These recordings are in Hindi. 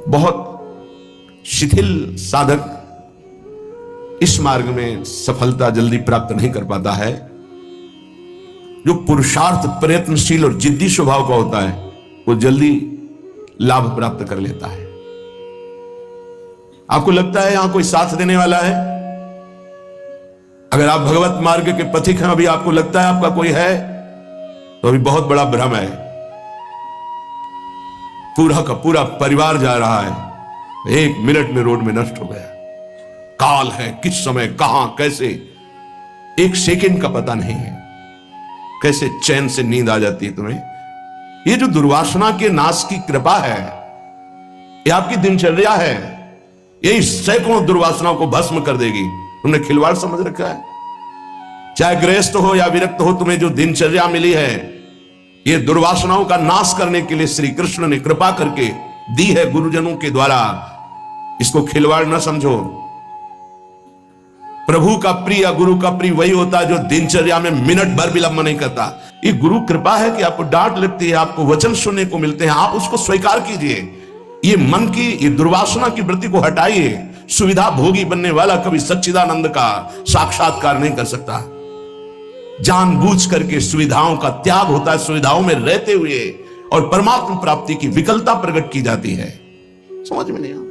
बहुत शिथिल साधक इस मार्ग में सफलता जल्दी प्राप्त नहीं कर पाता है। जो पुरुषार्थ प्रयत्नशील और जिद्दी स्वभाव का होता है वो जल्दी लाभ प्राप्त कर लेता है। आपको लगता है यहां कोई साथ देने वाला है? अगर आप भगवत मार्ग के पथिक हैं, अभी आपको लगता है आपका कोई है, तो अभी बहुत बड़ा भ्रम है। पूरा का पूरा परिवार जा रहा है, 1 मिनट में रोड में नष्ट हो गया। काल है, किस समय कहां कैसे 1 सेकंड का पता नहीं है। कैसे चैन से नींद आ जाती है तुम्हें। ये जो दुर्वासना के नाश की कृपा है, ये आपकी दिनचर्या है, यही सैकड़ों दुर्वासनाओं को भस्म कर देगी। तुमने खिलवाड़ समझ रखा है। चाहे गृहस्थ हो या विरक्त हो, तुम्हें जो दिनचर्या मिली है ये दुर्वासनाओं का नाश करने के लिए श्री कृष्ण ने कृपा करके दी है गुरुजनों के द्वारा। इसको खिलवाड़ न समझो। प्रभु का प्रिय, गुरु का प्रिय वही होता है जो दिनचर्या में मिनट भर विलंब नहीं करता। ये गुरु कृपा है कि आपको डांट लगती है, आपको वचन सुनने को मिलते हैं, आप उसको स्वीकार कीजिए। ये मन की, ये दुर्वासना की वृत्ति को हटाइए। सुविधा भोगी बनने वाला कभी सच्चिदानंद का साक्षात्कार नहीं कर सकता। जानबूझ करके सुविधाओं का त्याग होता है। सुविधाओं में रहते हुए और परमात्मा प्राप्ति की विकलता प्रकट की जाती है। समझ में नहीं आता।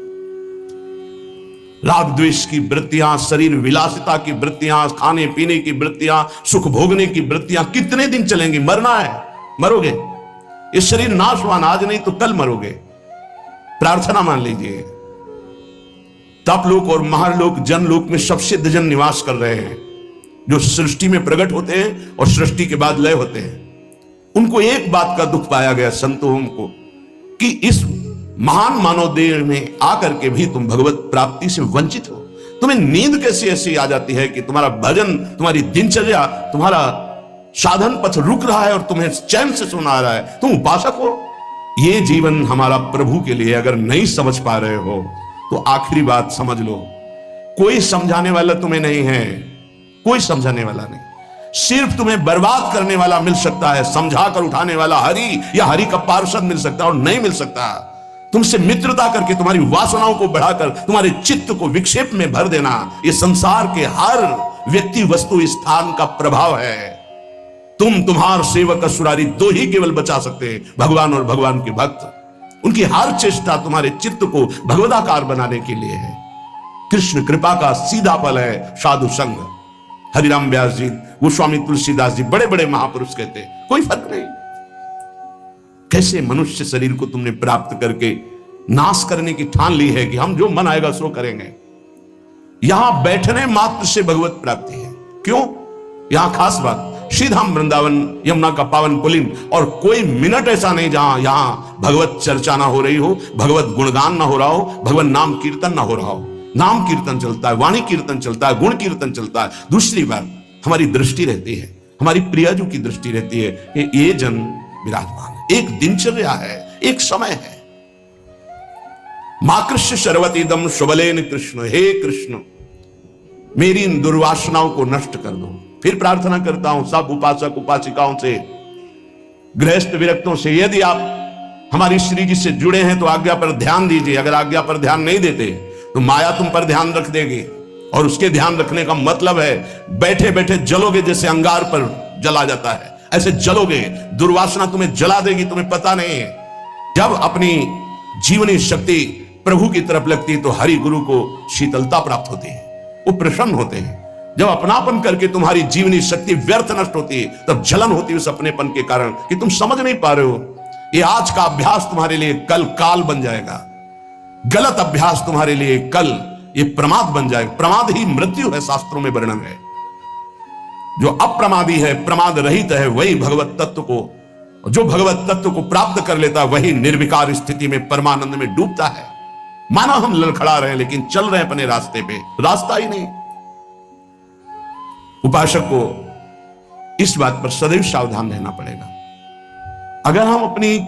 राग द्वेष की वृत्तियां, शरीर विलासिता की वृत्तियां, खाने पीने की वृत्तियां, सुख भोगने की वृत्तियां कितने दिन चलेंगी? मरना है, मरोगे। ये शरीर नाशवान, आज नहीं तो कल मरोगे। प्रार्थना मान लीजिए। तपलोक और महालोक, जनलोक में सब सिद्ध जन निवास कर रहे हैं, जो सृष्टि में प्रकट होते हैं और सृष्टि के बाद लय होते हैं। उनको एक बात का दुख पाया गया, संतों को, कि इस महान मानव देह में आकर के भी तुम भगवत प्राप्ति से वंचित हो। तुम्हें नींद कैसी ऐसी आ जाती है कि तुम्हारा भजन, तुम्हारी दिनचर्या, तुम्हारा साधन पथ रुक रहा है और तुम्हें चैन से सोना आ रहा है। तुम उपासक हो। ये जीवन हमारा प्रभु के लिए। अगर नहीं समझ पा रहे हो तो आखिरी बात समझ लो, कोई समझाने वाला तुम्हें नहीं है, कोई समझाने वाला नहीं। सिर्फ तुम्हें बर्बाद करने वाला मिल सकता है, समझा कर उठाने वाला हरि या हरि का पार्षद मिल सकता है, और नहीं मिल सकता। तुमसे मित्रता करके तुम्हारी वासनाओं को बढ़ाकर तुम्हारे चित्त को विक्षेप में भर देना, यह संसार के हर व्यक्ति, वस्तु, स्थान का प्रभाव है। तुम्हार सेवक असुरारी दो ही केवल बचा सकते हैं, भगवान और भगवान के भक्त। उनकी हर चेष्टा तुम्हारे चित्त को भगवदाकार बनाने के लिए है। कृष्ण कृपा का सीधा फल है साधु संग। हरिराम व्यास जी, गोस्वामी तुलसीदास जी, बड़े बड़े महापुरुष कहते कोई फर्क नहीं। कैसे मनुष्य शरीर को तुमने प्राप्त करके नाश करने की ठान ली है कि हम जो मन आएगा सो करेंगे। यहां बैठने मात्र से भगवत प्राप्ति है। क्यों? यहां खास बात, श्रीधाम वृंदावन यमुना का पावन पुलिन, और कोई मिनट ऐसा नहीं जहां यहां भगवत चर्चा ना हो रही हो, भगवत गुणगान ना हो रहा हो, भगवत नाम कीर्तन ना हो रहा हो। नाम कीर्तन चलता है, वाणी कीर्तन चलता है, गुण कीर्तन चलता है। दूसरी बात, हमारी दृष्टि रहती है, हमारी प्रियजू की दृष्टि रहती है कि ये जन विराजमान है। एक दिनचर्या है, एक समय है। मां कृष्ण शर्वतीदम शुभलेन कृष्ण, हे कृष्ण मेरी इन दुर्वासनाओं को नष्ट कर दो। फिर प्रार्थना करता हूं सब उपासक उपासिकाओं से, गृहस्थ विरक्तों से, यदि आप हमारी श्री जी से जुड़े हैं तो आज्ञा पर ध्यान दीजिए। अगर आज्ञा पर ध्यान नहीं देते तो माया तुम पर ध्यान रख देगी, और उसके ध्यान रखने का मतलब है बैठे बैठे जलोगे, जैसे अंगार पर जला जाता है ऐसे जलोगे। दुर्वासना तुम्हें जला देगी, तुम्हें पता नहीं है। जब अपनी जीवनी शक्ति प्रभु की तरफ लगती है तो हरि गुरु को शीतलता प्राप्त होती है, वो प्रसन्न होते हैं। जब अपनापन करके तुम्हारी जीवनी शक्ति व्यर्थ नष्ट होती है तब जलन होती है उस अपनेपन के कारण कि तुम समझ नहीं पा रहे हो। ये आज का अभ्यास तुम्हारे लिए कल काल बन जाएगा। गलत अभ्यास तुम्हारे लिए कल ये प्रमाद बन जाएगा। प्रमाद ही मृत्यु है, शास्त्रों में वर्णन है। जो अप्रमादी है, प्रमाद रहित है, वही भगवत तत्व को, जो भगवत तत्व को प्राप्त कर लेता है वही निर्विकार स्थिति में परमानंद में डूबता है। मानो हम लड़खड़ा रहे हैं लेकिन चल रहे हैं अपने रास्ते पे, रास्ता ही नहीं। उपासक को इस बात पर सदैव सावधान रहना पड़ेगा। अगर हम अपनी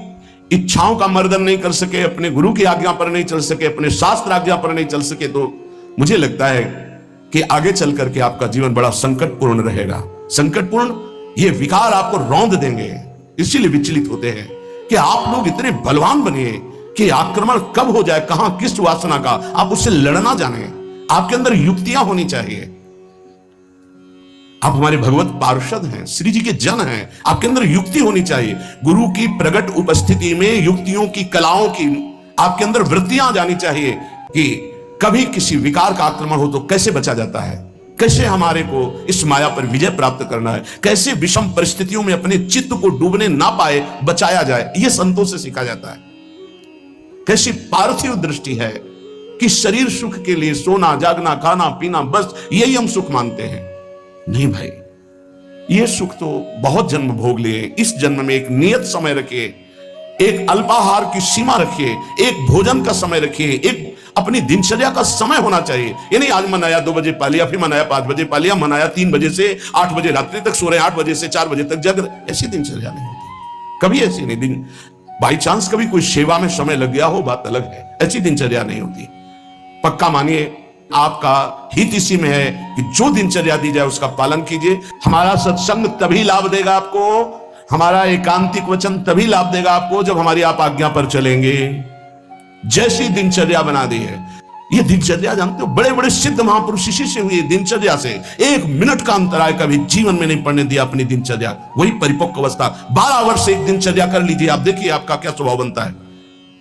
इच्छाओं का मर्दन नहीं कर सके, अपने गुरु की आज्ञा पर नहीं चल सके, अपने शास्त्र आज्ञा पर नहीं चल सके, तो मुझे लगता है कि आगे चल करके आपका जीवन बड़ा संकटपूर्ण रहेगा। संकटपूर्ण, ये विकार आपको रौंद देंगे। इसीलिए विचलित होते हैं कि आप लोग इतने बलवान बनिए कि आक्रमण कब हो जाए, कहां किस वासना का, आप उससे लड़ना जाने। आपके अंदर युक्तियां होनी चाहिए। आप हमारे भगवत पार्षद हैं, श्री जी के जन हैं, आपके अंदर युक्ति होनी चाहिए। गुरु की प्रकट उपस्थिति में युक्तियों की, कलाओं की आपके अंदर वृत्तियां जानी चाहिए कि कभी किसी विकार का आक्रमण हो तो कैसे बचा जाता है, कैसे हमारे को इस माया पर विजय प्राप्त करना है, कैसे विषम परिस्थितियों में अपने चित्त को डूबने ना पाए बचाया जाए। यह संतों से सीखा जाता है। कैसी पार्थिव दृष्टि है कि शरीर सुख के लिए सोना, जागना, खाना, पीना, बस यही हम सुख मानते हैं। नहीं भाई, ये सुख तो बहुत जन्म भोग लिए। इस जन्म में एक नियत समय रखिए, एक अल्पाहार की सीमा रखिए, एक भोजन का समय रखिए, एक अपनी दिनचर्या का समय होना चाहिए। ये नहीं आज मनाया 2 बजे पा लिया, फिर मनाया 5 बजे पा लिया, मनाया 3 बजे से 8 बजे रात्रि तक सो रहे, 8 बजे से 4 बजे तक जग रहे। ऐसी दिनचर्या नहीं होती, कभी ऐसी नहीं। दिन बाई चांस कभी कोई सेवा में समय लग गया हो, बात अलग है, ऐसी दिनचर्या नहीं होती। पक्का मानिए, आपका हित इसी में है कि जो दिनचर्या दी जाए उसका पालन कीजिए। हमारा सत्संग तभी लाभ देगा आपको, हमारा एकांतिक वचन तभी लाभ देगा आपको जब हमारी आप आज्ञा पर चलेंगे। जैसी दिनचर्या बना दी है, ये दिनचर्या जानते हो, बड़े बड़े सिद्ध महापुरुष इसी से हुए, दिनचर्या से। 1 मिनट का अंतराय कभी जीवन में नहीं पड़ने दिया अपनी दिनचर्या। वही परिपक्व अवस्था। 12 वर्ष एक दिनचर्या कर लीजिए, आप देखिए आपका क्या स्वभाव बनता है।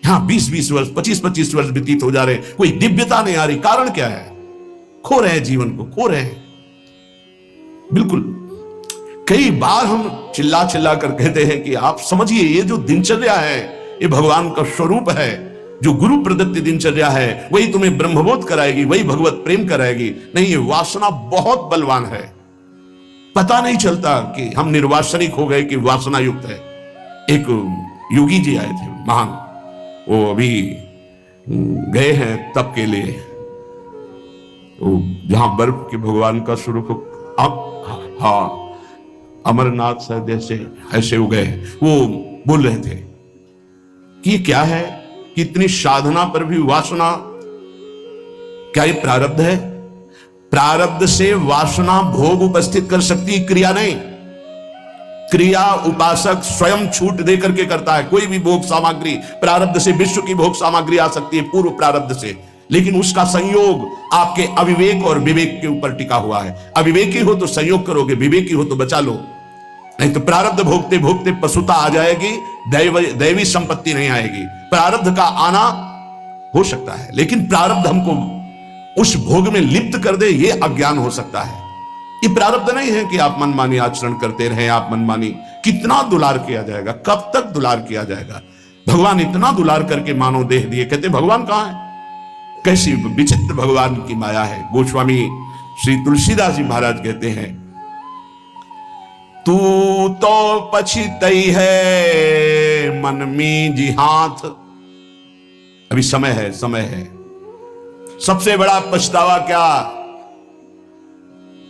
यहां 20-20 वर्ष, 25-25 वर्ष व्यतीत हो जा रहे, कोई दिव्यता नहीं आ रही। कारण क्या है? खो रहे हैं, जीवन को खो रहे हैं। बिल्कुल, कई बार हम चिल्ला चिल्ला कर कहते हैं कि आप समझिए, ये जो दिनचर्या है ये भगवान का स्वरूप है। जो गुरु प्रदत्त दिनचर्या है वही तुम्हें ब्रह्मबोध कराएगी, वही भगवत प्रेम कराएगी। नहीं, ये वासना बहुत बलवान है। पता नहीं चलता कि हम निर्वासनिक हो गए कि वासना युक्त है। एक योगी जी आए थे महान, वो अभी गए हैं तप के लिए, जहां बर्फ के भगवान का स्वरूप अब, हाँ, अमरनाथ शायद ऐसे हो गए। वो बोल रहे थे कि क्या है कि इतनी साधना पर भी वासना, क्या ये प्रारब्ध है? प्रारब्ध से वासना भोग उपस्थित कर सकती है, क्रिया नहीं। क्रिया उपासक स्वयं छूट दे करके करता है। कोई भी भोग सामग्री प्रारब्ध से, विश्व की भोग सामग्री आ सकती है पूर्व प्रारब्ध से, लेकिन उसका संयोग आपके अविवेक और विवेक के ऊपर टिका हुआ है। अविवेकी हो तो संयोग करोगे, विवेकी हो तो बचा लो, नहीं तो प्रारब्ध भोगते भोगते पशुता आ जाएगी, दैवी संपत्ति नहीं आएगी। प्रारब्ध का आना हो सकता है, लेकिन प्रारब्ध हमको उस भोग में लिप्त कर दे, यह अज्ञान हो सकता है। ये प्रारब्ध नहीं है कि आप मनमानी आचरण करते रहें, आप मनमानी। कितना दुलार किया जाएगा, कब तक दुलार किया जाएगा? भगवान इतना दुलार करके मानव देह दिए, कहते भगवान कहां है? कैसी विचित्र भगवान की माया है। गोस्वामी श्री तुलसीदास जी महाराज कहते हैं, तू तो पछितई है मन में जी हाथ। अभी समय है, समय है। सबसे बड़ा पछतावा क्या?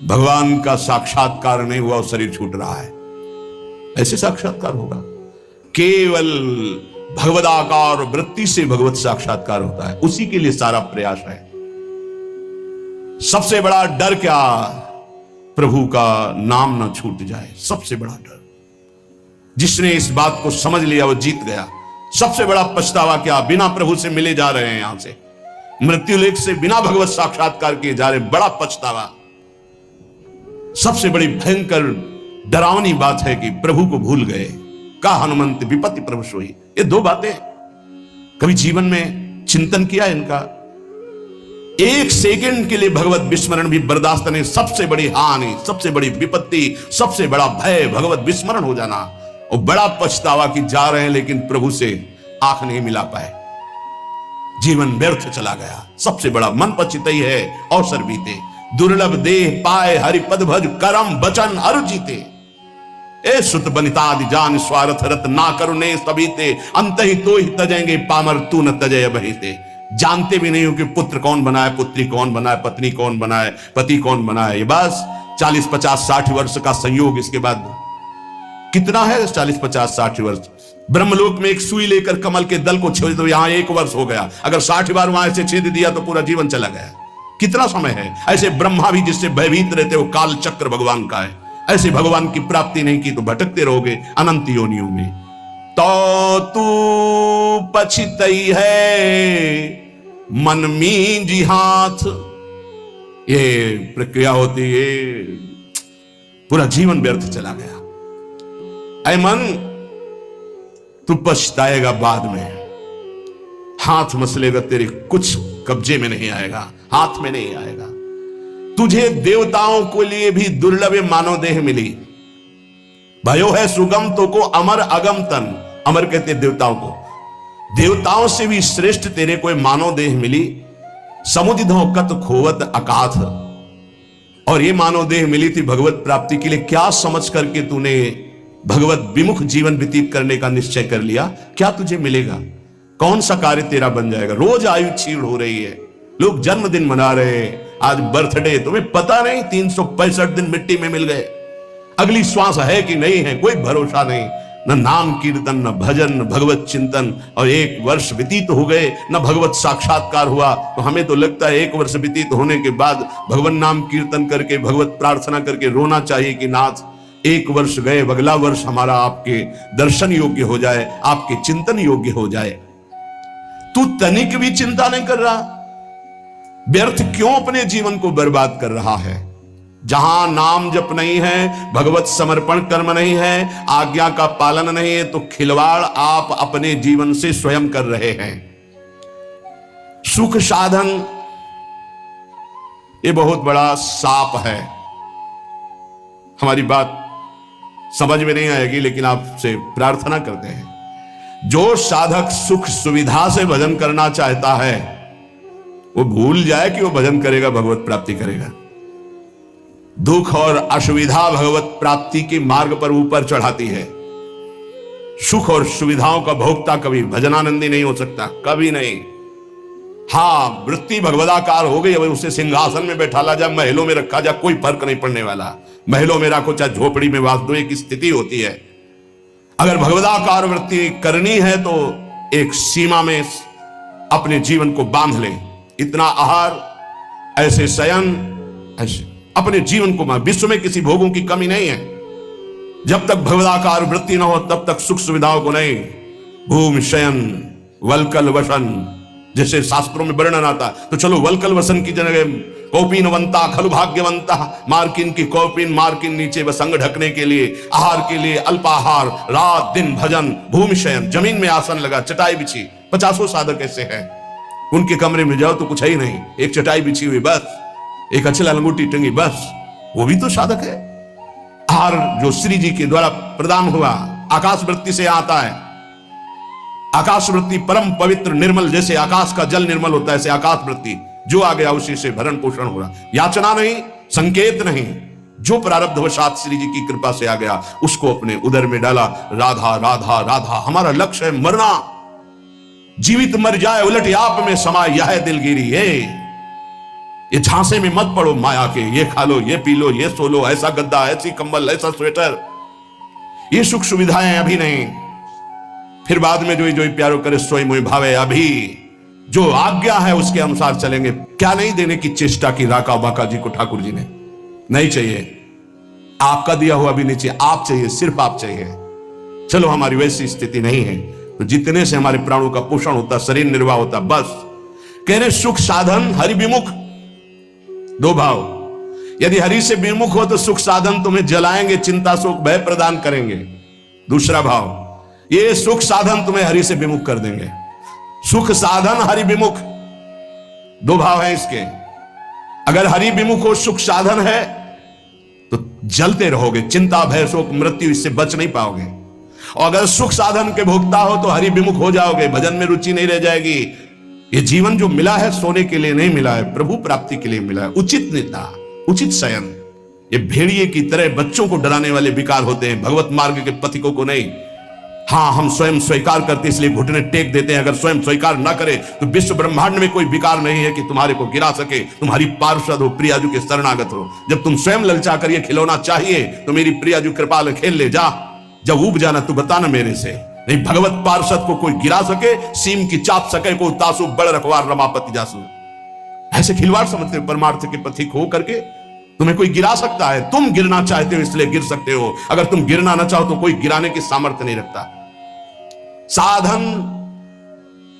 भगवान का साक्षात्कार नहीं हुआ और शरीर छूट रहा है। ऐसे साक्षात्कार होगा? केवल भगवदाकार वृत्ति से भगवत साक्षात्कार होता है, उसी के लिए सारा प्रयास है। सबसे बड़ा डर क्या? प्रभु का नाम ना छूट जाए, सबसे बड़ा डर। जिसने इस बात को समझ लिया वो जीत गया। सबसे बड़ा पछतावा क्या? बिना प्रभु से मिले जा रहे हैं, यहां से मृत्युलेख से बिना भगवत साक्षात्कार किए जा रहे, बड़ा पछतावा। सबसे बड़ी भयंकर डरावनी बात है कि प्रभु को भूल गए। का हनुमंत विपत्ति प्रभु सोई। ये 2 बातें कभी जीवन में चिंतन किया इनका? 1 सेकंड के लिए भगवत विस्मरण भी बर्दाश्त नहीं। सबसे बड़ी हानि, सबसे बड़ी विपत्ति, सबसे बड़ा भय भगवत विस्मरण हो जाना। और बड़ा पछतावा कि जा रहे हैं लेकिन प्रभु से आंख नहीं मिला पाए, जीवन व्यर्थ चला गया। सबसे बड़ा मन पछितई है अवसर बीते, दुर्लभ देह पाए हरिपद भज करम वचन अरु जीते। ए सुत बनितादि जान स्वार्थ रत ना करुणे सबीते, अंत ही तो ही तजेंगे पामर तू न तजय बहिते। जानते भी नहीं हो कि पुत्र कौन बनाए, पुत्री कौन बनाए, पत्नी कौन बनाए, पति कौन बनाए। ये बस 40, 50, 60 वर्ष का संयोग। इसके बाद कितना है 40, 50, 60 वर्ष? ब्रह्मलोक में एक सुई लेकर कमल के दल को छेद दो, यहां 1 वर्ष हो गया। अगर 60 बार वहां से छेद दिया तो पूरा जीवन चला गया। कितना समय है? ऐसे ब्रह्मा भी जिससे भयभीत रहते हो, काल चक्र भगवान का है। ऐसे भगवान की प्राप्ति नहीं की तो भटकते रहोगे अनंत योनियों में। तो तू पछतई है मन में जी हाथ। ये प्रक्रिया होती है, पूरा जीवन व्यर्थ चला गया। ऐ मन, तू पछताएगा बाद में, हाथ मसलेगा, तेरे कुछ कब्जे में नहीं आएगा, हाथ में नहीं आएगा। तुझे देवताओं के लिए भी दुर्लभ मानव देह मिली। भयो है सुगम तो को अमर अगम तन, अमर कहते देवताओं को, देवताओं से भी श्रेष्ठ तेरे को मानव देह मिली। समुदिधो कत खोवत अकाथ, और ये मानव देह मिली थी भगवत प्राप्ति के लिए। क्या समझ करके तूने भगवत विमुख जीवन व्यतीत करने का निश्चय कर लिया? क्या तुझे मिलेगा? कौन सा कार्य तेरा बन जाएगा? रोज आयु छीण हो रही है, लोग जन्मदिन मना रहे हैं, आज बर्थडे, तुम्हें पता नहीं 365 दिन मिट्टी में मिल गए। अगली श्वास है कि नहीं है, कोई भरोसा नहीं। न नाम कीर्तन, न भजन, न भगवत चिंतन, और 1 वर्ष व्यतीत हो गए, न भगवत साक्षात्कार हुआ। तो हमें तो लगता है 1 वर्ष व्यतीत होने के बाद भगवान नाम कीर्तन करके, भगवत प्रार्थना करके रोना चाहिए कि नाथ 1 वर्ष गए, अगला वर्ष हमारा आपके दर्शन योग्य हो जाए, आपके चिंतन योग्य हो जाए। तू तनिक भी चिंता नहीं कर रहा, व्यर्थ क्यों अपने जीवन को बर्बाद कर रहा है? जहां नाम जप नहीं है, भगवत समर्पण कर्म नहीं है, आज्ञा का पालन नहीं है, तो खिलवाड़ आप अपने जीवन से स्वयं कर रहे हैं। सुख साधन ये बहुत बड़ा साप है। हमारी बात समझ में नहीं आएगी, लेकिन आपसे प्रार्थना करते हैं, जो साधक सुख सुविधा से भजन करना चाहता है वो भूल जाए कि वो भजन करेगा, भगवत प्राप्ति करेगा। दुख और असुविधा भगवत प्राप्ति के मार्ग पर ऊपर चढ़ाती है। सुख और सुविधाओं का भोक्ता कभी भजनानंदी नहीं हो सकता, कभी नहीं। हाँ, वृत्ति भगवदाकार हो गई, अब उसे सिंहासन में बैठा ला जा, महलों में रखा जा, कोई फर्क नहीं पड़ने वाला। महलों में रखो चाहे झोपड़ी में, वास्तविक स्थिति होती है। अगर भगवदाकार वृत्ति करनी है तो एक सीमा में अपने जीवन को बांध ले। इतना आहार, ऐसे शयन, ऐसे अपने जीवन को, विश्व में किसी भोगों की कमी नहीं है। जब तक भगवदाकार वृत्ति न हो तब तक सुख सुविधाओं को नहीं। भूमि शयन वलकल वसन, जैसे शास्त्रों में वर्णन आता, तो चलो वलकल वसन की जगह कौपीनवंता खलु भाग्यवंता, मार्किन की कौपीन, मार्किन नीचे वसंग ढकने के लिए, आहार के लिए अल्पाहार, रात दिन भजन, भूमि शयन, जमीन में आसन लगा, चटाई बिछी। 50 साधक ऐसे हैं, उनके कमरे में जाओ तो कुछ है ही नहीं, एक चटाई बिछी हुई बस, एक अचला लंगोटी टंगी बस, वो भी तो साधक है। आहार जो श्री जी के द्वारा प्रदान हुआ आकाश वृत्ति से आता है। आकाश वृत्ति परम पवित्र निर्मल, जैसे आकाश का जल निर्मल होता है, ऐसे आकाश वृत्ति जो आ गया उसी से भरण पोषण हो रहा। याचना नहीं, संकेत नहीं, जो प्रारब्धवशात श्री जी की कृपा से आ गया उसको अपने उदर में डाला। राधा राधा राधा, हमारा लक्ष्य है मरना, जीवित मर जाए उलट आप में समाये यह दिलगिरी है। ये झांसे में मत पड़ो माया के, ये खा लो, ये पी लो, ये सो लो, ऐसा गद्दा, ऐसी कंबल, ऐसा स्वेटर, ये सुख सुविधाएं अभी नहीं, फिर बाद में जो प्यारो करे सोई मोई भावे। अभी जो आज्ञा है उसके अनुसार चलेंगे। क्या नहीं देने की चेष्टा की राका बाका जी को ठाकुर जी ने? नहीं चाहिए, आपका दिया हुआ भी नहीं चाहिए, आप चाहिए, सिर्फ आप चाहिए। चलो हमारी वैसी स्थिति नहीं है, तो जितने से हमारे प्राणों का पोषण होता, शरीर निर्वाह होता, बस। कह रहे सुख साधन हरि विमुख, 2 भाव। यदि हरि से विमुख हो तो सुख साधन तुम्हें जलाएंगे, चिंता शोक भय प्रदान करेंगे। दूसरा भाव, ये सुख साधन तुम्हें हरि से विमुख कर देंगे। सुख साधन हरि विमुख, 2 भाव है इसके। अगर हरि विमुख हो, सुख साधन है, तो जलते रहोगे, चिंता भय शोक मृत्यु इससे बच नहीं पाओगे। और अगर सुख साधन के भोक्ता हो तो हरि विमुख हो जाओगे, भजन में रुचि नहीं रह जाएगी। ये जीवन जो मिला है सोने के लिए नहीं मिला है, प्रभु प्राप्ति के लिए मिला है। उचित निद्रा, उचित शयन, ये भेड़िए की तरह बच्चों को डराने वाले विकार होते हैं, भगवत मार्ग के पथिकों को नहीं। हाँ, हम स्वयं स्वीकार करते इसलिए घुटने टेक देते हैं। अगर स्वयं स्वीकार ना करे तो विश्व ब्रह्मांड में कोई विकार नहीं है कि तुम्हारे को गिरा सके। तुम्हारी पार्षद हो, प्रियाजू के शरणागत हो। जब तुम स्वयं ललचा कर ये खिलौना चाहिए तो मेरी प्रियाजू कृपाल खेल ले जा। जब ऊब जाना तू बताना मेरे से, नहीं भगवत पार्षद को कोई गिरा सके, सीम की चाप सके को तासु बड़ रखवार रमापति जासु। ऐसे खिलवाड़ समझते हो परमार्थ के पथिक हो करके तुम्हें कोई गिरा सकता है। तुम गिरना चाहते हो इसलिए गिर सकते हो, अगर तुम गिरना ना चाहो तो कोई गिराने की सामर्थ्य नहीं रखता। साधन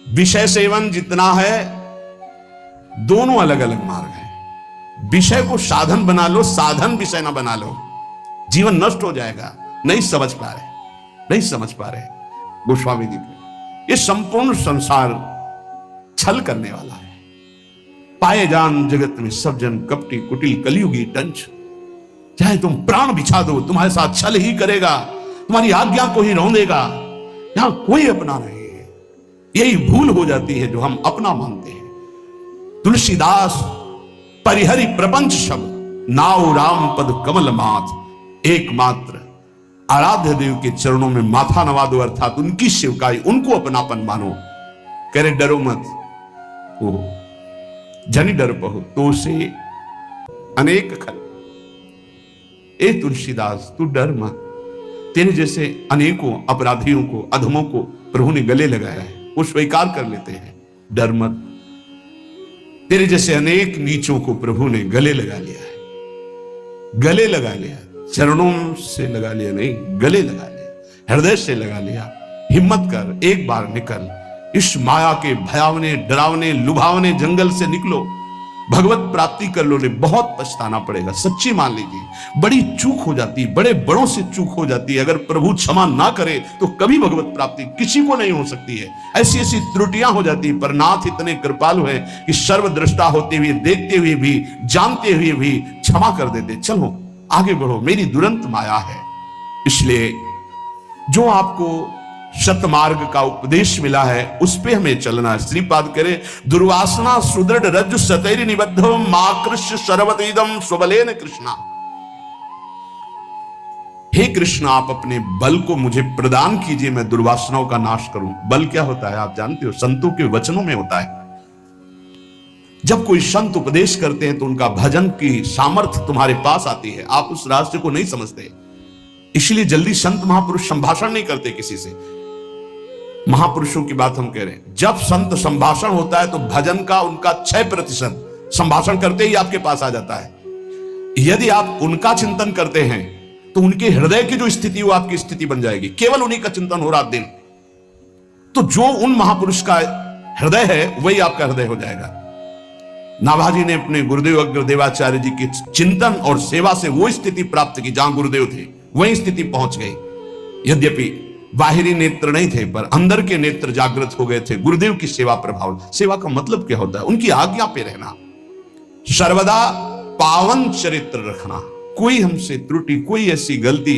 विषय सेवन जितना है, दोनों अलग अलग मार्ग हैं। विषय को साधन बना लो, साधन विषय ना बना लो, जीवन नष्ट हो जाएगा। नहीं समझ पा रहे गोस्वामी जी के। ये संपूर्ण संसार छल करने वाला है। पाए जान जगत में सब जन कपटी कुटिल कलयुगी टंच। चाहे तुम प्राण बिछा दो, तुम्हारे साथ छल ही करेगा, तुम्हारी आज्ञा को ही रौंदेगा। यहां कोई अपना नहीं है। यही भूल हो जाती है जो हम अपना मानते हैं। तुलसीदास परिहरि प्रपंच शब्द नाउ राम पद कमल माथ। एकमात्र आराध्य देव के चरणों में माथा नवा दो, अर्थात उनकी सेवकाई, उनको अपनापन मानो। कह रहे डरो मत, वो जनी डर पहो तो से अनेक खल। ए तुलसीदास तू डर मत, तेरे जैसे अनेकों अपराधियों को, अधमों को प्रभु ने गले लगाया है, वो स्वीकार कर लेते हैं। डर मत, तेरे जैसे अनेक नीचों को प्रभु ने गले लगा लिया है। गले लगा लिया, चरणों से लगा लिया नहीं, गले लगा लिया, हृदय से लगा लिया। हिम्मत कर, एक बार निकल, इस माया के भयावने डरावने लुभावने जंगल से निकलो, भगवत प्राप्ति कर लो। नहीं बहुत पछताना पड़ेगा, सच्ची मान लीजिए। बड़ी चूक हो जाती है, बड़े बड़ों से चूक हो जाती है। अगर प्रभु क्षमा ना करे तो कभी भगवत प्राप्ति किसी को नहीं हो सकती है। ऐसी ऐसी त्रुटियां हो जाती है, पर नाथ इतने कृपालु हैं कि सर्वद्रष्टा होते हुए, देखते हुए भी, जानते हुए भी क्षमा कर देते। चलो आगे बढ़ो, मेरी दुरंत माया है। इसलिए जो आपको सतमार्ग का उपदेश मिला है उस पे हमें चलना है। श्रीपाद करे दुर्वासना सुदृढ़ रज्जु सतैरि निबद्धो माकृष्य सर्वतीदम स्वबलेन कृष्णा। हे कृष्ण, आप अपने बल को मुझे प्रदान कीजिए, मैं दुर्वासनाओं का नाश करूं। बल क्या होता है आप जानते हो, संतों के वचनों में होता है। जब कोई संत उपदेश करते हैं तो उनका भजन की सामर्थ्य तुम्हारे पास आती है। आप उस रास्ते को नहीं समझते, इसलिए जल्दी संत महापुरुष संभाषण नहीं करते किसी से। महापुरुषों की बात हम कह रहे हैं। जब संत संभाषण होता है तो भजन का उनका 6% संभाषण करते ही आपके पास आ जाता है। यदि आप उनका चिंतन करते हैं तो उनके हृदय की जो स्थिति वो आपकी स्थिति बन जाएगी। केवल उन्हीं का चिंतन हो रात दिन, तो जो उन महापुरुष का हृदय है वही आपका हृदय हो जाएगा। नाभाजी ने अपने गुरुदेव अग्रदेवाचार्य जी के चिंतन और सेवा से वो स्थिति प्राप्त की जहां गुरुदेव थे, वही स्थिति पहुंच गई। यद्यपि बाहरी नेत्र नहीं थे पर अंदर के नेत्र जागृत हो गए थे गुरुदेव की सेवा प्रभाव। सेवा का मतलब क्या होता है? उनकी आज्ञा पे रहना, सर्वदा पावन चरित्र रखना। कोई हमसे त्रुटि, कोई ऐसी गलती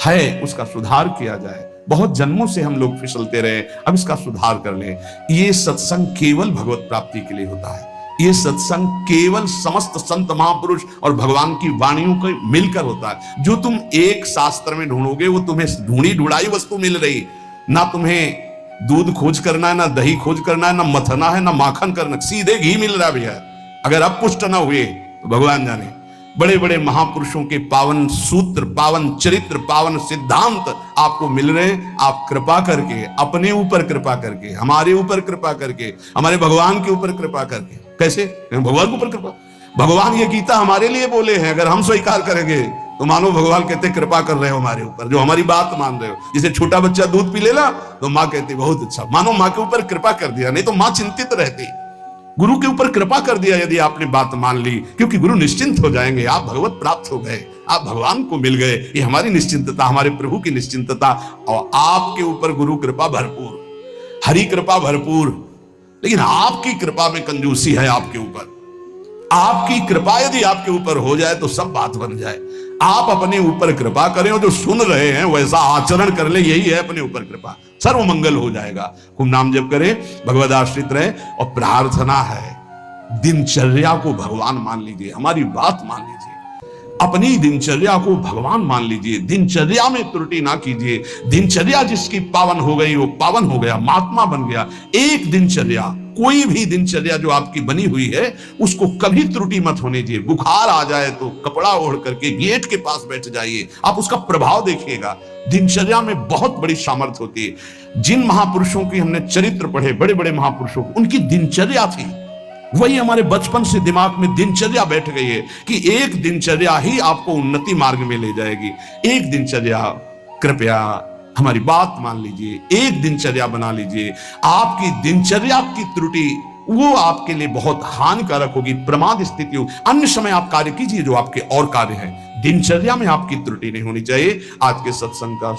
है उसका सुधार किया जाए। बहुत जन्मों से हम लोग फिसलते रहे, अब इसका सुधार कर ले। ये सत्संग केवल भगवत प्राप्ति के लिए होता है। ये सत्संग केवल समस्त संत महापुरुष और भगवान की वाणियों को मिलकर होता है। जो तुम एक शास्त्र में ढूंढोगे वो तुम्हें ढूंढी ढूंढाई वस्तु मिल रही। ना तुम्हें दूध खोज करना है, ना दही खोज करना है, ना मथना है, ना माखन करना, सीधे घी मिल रहा भैया। अगर अब पुष्ट ना हुए तो भगवान जाने। बड़े बड़े महापुरुषों के पावन सूत्र, पावन चरित्र, पावन सिद्धांत आपको मिल रहे। आप कृपा करके, अपने ऊपर कृपा करके, हमारे ऊपर कृपा करके, हमारे भगवान के ऊपर कृपा करके। कैसे? भगवान के ऊपर कृपा। भगवान ये गीता हमारे लिए बोले हैं, अगर हम स्वीकार करेंगे तो मानो भगवान कहते कृपा कर रहे हो हमारे ऊपर, जो हमारी बात मान रहे हो। जैसे छोटा बच्चा दूध पी लेना तो माँ कहती बहुत अच्छा, मानो माँ के ऊपर कृपा कर दिया, नहीं तो माँ चिंतित रहती। गुरु के ऊपर कृपा कर दिया यदि आपने बात मान ली, क्योंकि गुरु निश्चिंत हो जाएंगे। आप भगवत प्राप्त हो गए, आप भगवान को मिल गए। ये हमारी निश्चिंतता, हमारे प्रभु की निश्चिंतता। और आपके ऊपर गुरु कृपा भरपूर, हरि कृपा भरपूर, लेकिन आपकी कृपा में कंजूसी है आपके ऊपर। आपकी कृपा यदि आपके ऊपर हो जाए तो सब बात बन जाए। आप अपने ऊपर कृपा करें और जो सुन रहे हैं वैसा आचरण कर ले, यही है अपने ऊपर कृपा। सर्व मंगल हो जाएगा। खूब नाम जप करे, भगवद आश्रित रहे। और प्रार्थना है, दिनचर्या को भगवान मान लीजिए, हमारी बात मान लीजिए, अपनी दिनचर्या को भगवान मान लीजिए। दिनचर्या में त्रुटि ना कीजिए। दिनचर्या जिसकी पावन हो गई वो पावन हो गया, महात्मा बन गया। एक दिनचर्या, कोई भी दिनचर्या जो आपकी बनी हुई है उसको कभी त्रुटि मत होने दीजिए। बुखार आ जाए तो कपड़ा ओढ़ करके गेट के पास बैठ जाइए, आप उसका प्रभाव देखिएगा। दिनचर्या में बहुत बड़ी सामर्थ्य होती है। जिन महापुरुषों की हमने चरित्र पढ़े, बड़े बड़े महापुरुषों, उनकी दिनचर्या थी, वही हमारे बचपन से दिमाग में दिनचर्या बैठ गई है कि एक दिनचर्या ही आपको उन्नति मार्ग में ले जाएगी। एक दिनचर्या कृपया हमारी बात मान लीजिए, एक दिनचर्या बना लीजिए। आपकी दिनचर्या की त्रुटि वो आपके लिए बहुत हानिकारक होगी, प्रमाद स्थिति हो। अन्य समय आप कार्य कीजिए जो आपके और कार्य है, दिनचर्या में आपकी त्रुटि नहीं होनी चाहिए। आज के सत्संग का